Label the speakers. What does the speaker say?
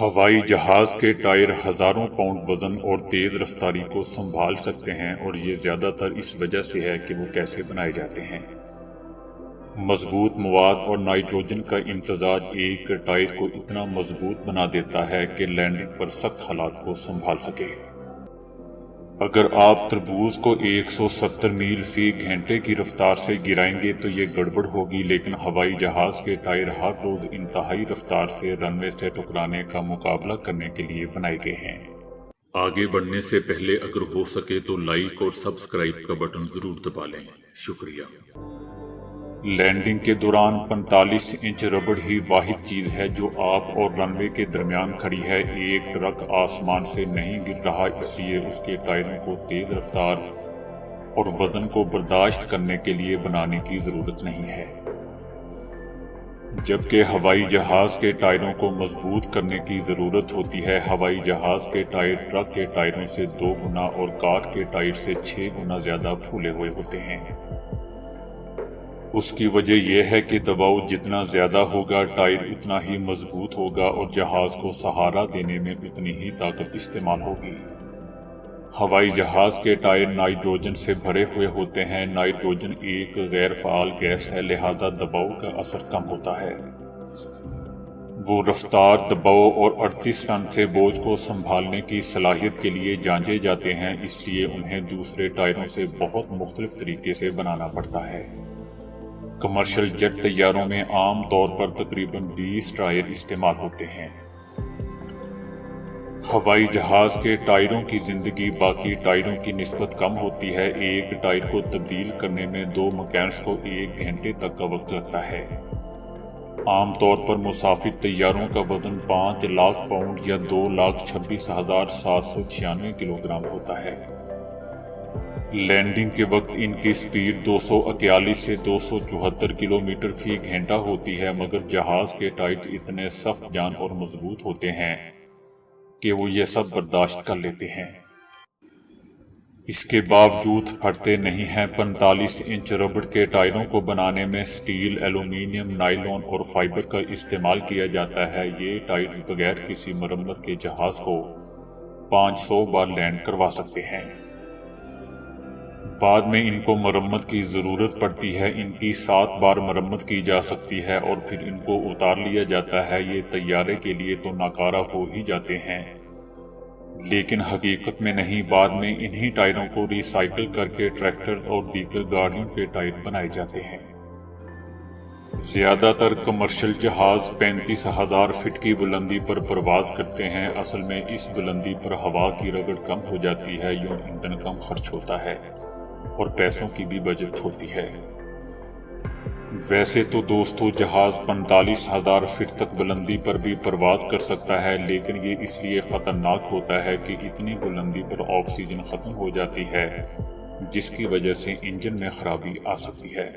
Speaker 1: ہوائی جہاز کے ٹائر ہزاروں پاؤنڈ وزن اور تیز رفتاری کو سنبھال سکتے ہیں، اور یہ زیادہ تر اس وجہ سے ہے کہ وہ کیسے بنائے جاتے ہیں۔ مضبوط مواد اور نائٹروجن کا امتزاج ایک ٹائر کو اتنا مضبوط بنا دیتا ہے کہ لینڈنگ پر سخت حالات کو سنبھال سکے۔ اگر آپ تربوز کو 170 میل فی گھنٹے کی رفتار سے گرائیں گے تو یہ گڑبڑ ہوگی، لیکن ہوائی جہاز کے ٹائر ہر روز انتہائی رفتار سے رن وے سے ٹکرانے کا مقابلہ کرنے کے لیے بنائے گئے ہیں۔ آگے بڑھنے سے پہلے اگر ہو سکے تو لائک اور سبسکرائب کا بٹن ضرور دبا لیں۔ شکریہ۔ لینڈنگ کے دوران 45 انچ ربڑ ہی واحد چیز ہے جو آپ اور رن وے کے درمیان کھڑی ہے۔ ایک ٹرک آسمان سے نہیں گر رہا، اس لیے اس کے ٹائروں کو تیز رفتار اور وزن کو برداشت کرنے کے لیے بنانے کی ضرورت نہیں ہے، جبکہ ہوائی جہاز کے ٹائروں کو مضبوط کرنے کی ضرورت ہوتی ہے۔ ہوائی جہاز کے ٹائر ٹرک کے ٹائروں سے 2 گنا اور کار کے ٹائر سے 6 گنا زیادہ پھولے ہوئے ہوتے ہیں۔ اس کی وجہ یہ ہے کہ دباؤ جتنا زیادہ ہوگا، ٹائر اتنا ہی مضبوط ہوگا اور جہاز کو سہارا دینے میں اتنی ہی طاقت استعمال ہوگی۔ ہوائی جہاز کے ٹائر نائٹروجن سے بھرے ہوئے ہوتے ہیں۔ نائٹروجن ایک غیر فعال گیس ہے، لہذا دباؤ کا اثر کم ہوتا ہے۔ وہ رفتار، دباؤ اور 38 ٹن سے بوجھ کو سنبھالنے کی صلاحیت کے لیے جانچے جاتے ہیں، اس لیے انہیں دوسرے ٹائروں سے بہت مختلف طریقے سے بنانا پڑتا ہے۔ کمرشل جیٹ طیاروں میں عام طور پر تقریباً 20 ٹائر استعمال ہوتے ہیں۔ ہوائی جہاز کے ٹائروں کی زندگی باقی ٹائروں کی نسبت کم ہوتی ہے۔ ایک ٹائر کو تبدیل کرنے میں 2 میکینکس کو 1 گھنٹے تک کا وقت لگتا ہے۔ عام طور پر مسافر طیاروں کا وزن 5 لاکھ پاؤنڈ یا 2,26,796 کلو گرام ہوتا ہے۔ لینڈنگ کے وقت ان کی سپیڈ 241 سے 274 کلومیٹر فی گھنٹہ ہوتی ہے، مگر جہاز کے ٹائر اتنے سخت جان اور مضبوط ہوتے ہیں کہ وہ یہ سب برداشت کر لیتے ہیں۔ اس کے باوجود پھٹتے نہیں ہیں۔ 45 انچ ربڑ کے ٹائروں کو بنانے میں سٹیل، ایلومینیم، نائلون اور فائبر کا استعمال کیا جاتا ہے۔ یہ ٹائرز بغیر کسی مرمت کے جہاز کو 500 بار لینڈ کروا سکتے ہیں۔ بعد میں ان کو مرمت کی ضرورت پڑتی ہے۔ ان کی 7 بار مرمت کی جا سکتی ہے اور پھر ان کو اتار لیا جاتا ہے۔ یہ طیارے کے لیے تو ناکارہ ہو ہی جاتے ہیں، لیکن حقیقت میں نہیں۔ بعد میں انہی ٹائروں کو ری سائیکل کر کے ٹریکٹرز اور دیگر گاڑیوں کے ٹائر بنائے جاتے ہیں۔ زیادہ تر کمرشل جہاز 35,000 فٹ کی بلندی پر پرواز کرتے ہیں۔ اصل میں اس بلندی پر ہوا کی رگڑ کم ہو جاتی ہے، یوں ایندھن کم خرچ ہوتا ہے اور پیسوں کی بھی بچت ہوتی ہے۔ ویسے تو دوستو، جہاز 45,000 فٹ تک بلندی پر بھی پرواز کر سکتا ہے، لیکن یہ اس لیے خطرناک ہوتا ہے کہ اتنی بلندی پر آکسیجن ختم ہو جاتی ہے، جس کی وجہ سے انجن میں خرابی آ سکتی ہے۔